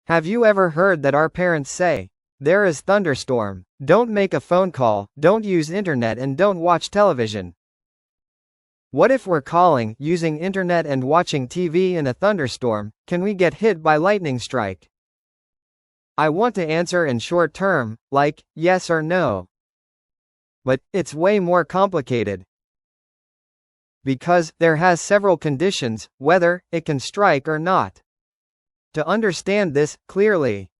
Have you ever heard that our parents say, "There is thunderstorm, don't make a phone call, don't use internet and don't watch television"? What if we're calling, using internet and watching TV in a thunderstorm? Can we get hit by lightning strike? I want to answer in short term, like, yes or no. But it's way more complicated. Because there has several conditions, whether it can strike or not. To understand this clearly,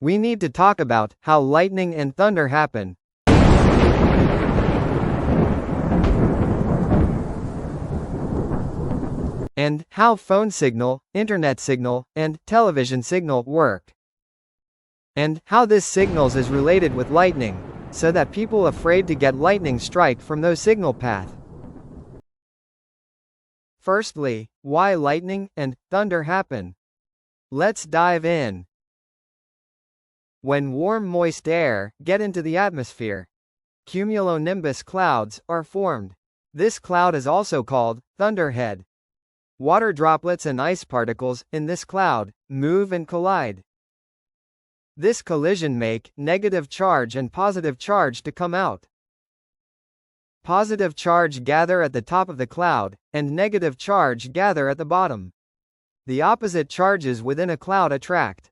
we need to talk about how lightning and thunder happen. And how phone signal, internet signal, and television signal work. And how this signals is related with lightning, so that people afraid to get lightning strike from those signal path. Firstly, why lightning and thunder happen. Let's dive in. When warm moist air get into the atmosphere, cumulonimbus clouds are formed. This cloud is also called thunderhead. Water droplets and ice particles in this cloud move and collide. This collision make negative charge and positive charge to come out. Positive charge gather at the top of the cloud, and negative charge gather at the bottom. The opposite charges within a cloud attract.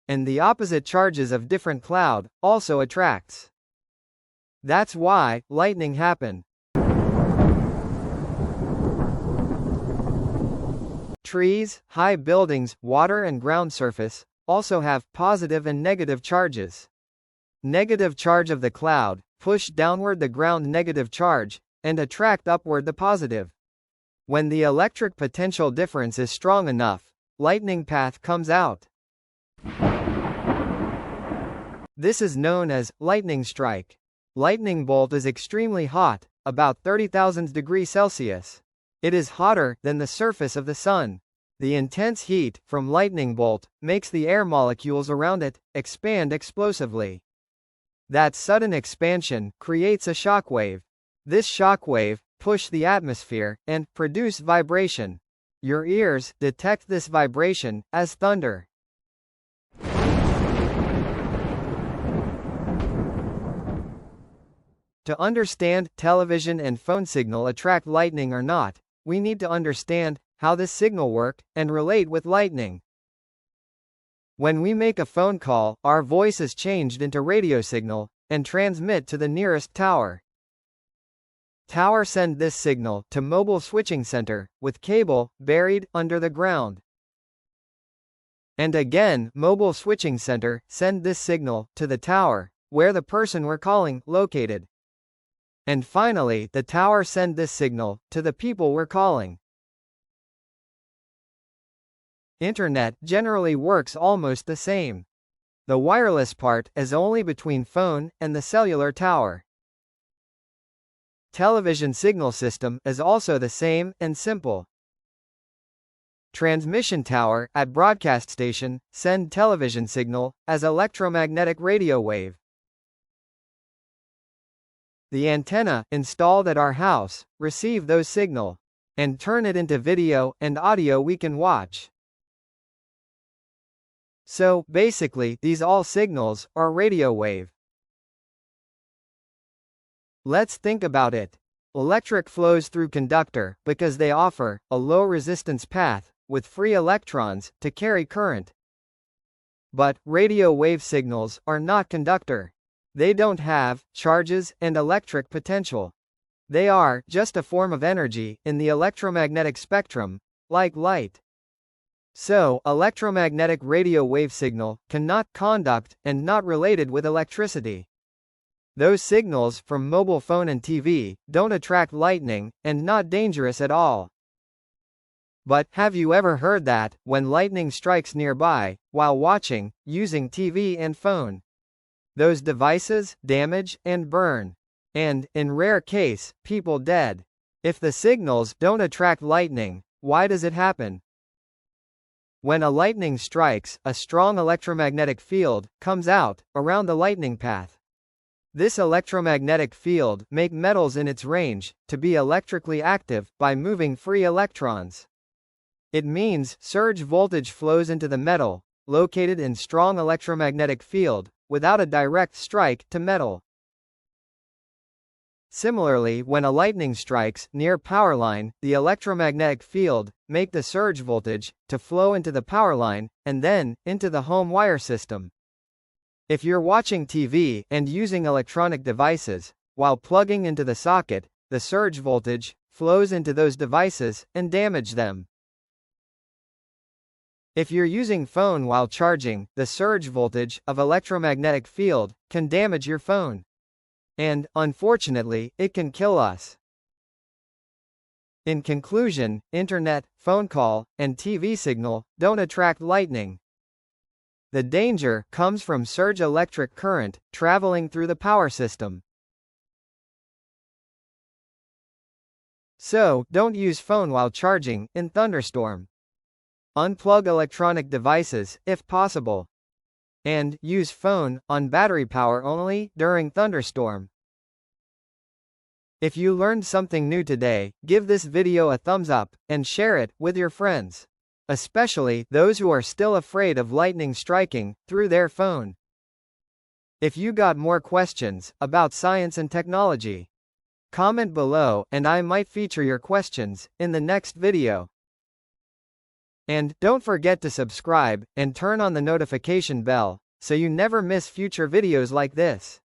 And the opposite charges of different cloud also attracts. That's why lightning happen. Trees, high buildings, water and ground surface also have positive and negative charges. Negative charge of the cloud push downward the ground negative charge, and attract upward the positive. When the electric potential difference is strong enough, lightning path comes out. This is known as lightning strike. Lightning bolt is extremely hot, about 30,000 degrees Celsius. It is hotter than the surface of the sun. The intense heat from lightning bolt makes the air molecules around it expand explosively. That sudden expansion creates a shock wave. This shock wave push the atmosphere and produce vibration. Your ears detect this vibration as thunder. To understand television and phone signal attract lightning or not, we need to understand how this signal work and relate with lightning. When we make a phone call, our voice is changed into radio signal and transmit to the nearest tower. Tower send this signal to mobile switching center with cable buried under the ground. And again, mobile switching center send this signal to the tower where the person we're calling located. And finally, the tower send this signal to the people we're calling. Internet generally works almost the same. The wireless part is only between phone and the cellular tower. Television signal system is also the same and simple. Transmission tower at broadcast station send television signal as electromagnetic radio wave. The antenna installed at our house receive those signal and turn it into video and audio we can watch. So, basically, these all signals are radio wave. Let's think about it. Electric flows through conductor because they offer a low resistance path with free electrons to carry current. But radio wave signals are not conductor. They don't have charges and electric potential. They are just a form of energy in the electromagnetic spectrum, like light. So, electromagnetic radio wave signal cannot conduct and not related with electricity. Those signals from mobile phone and TV don't attract lightning and not dangerous at all. But have you ever heard that when lightning strikes nearby while watching, using TV and phone, those devices damage and burn, and in rare case, people dead? If the signals don't attract lightning, why does it happen? When a lightning strikes, a strong electromagnetic field comes out around the lightning path. This electromagnetic field make metals in its range to be electrically active by moving free electrons. It means surge voltage flows into the metal, located in strong electromagnetic field, without a direct strike to metal. Similarly, when a lightning strikes near power line, the electromagnetic field make the surge voltage to flow into the power line and then into the home wire system. If you're watching TV and using electronic devices, while plugging into the socket, the surge voltage flows into those devices and damage them. If you're using phone while charging, the surge voltage of electromagnetic field can damage your phone. And, unfortunately, it can kill us. In conclusion, internet, phone call, and TV signal don't attract lightning. The danger comes from surge electric current traveling through the power system. So, don't use phone while charging in thunderstorm. Unplug electronic devices, if possible. And use phone on battery power only during thunderstorm. If you learned something new today, give this video a thumbs up and share it with your friends, especially those who are still afraid of lightning striking through their phone. If you got more questions about science and technology, comment below and I might feature your questions in the next video. And don't forget to subscribe and turn on the notification bell so you never miss future videos like this.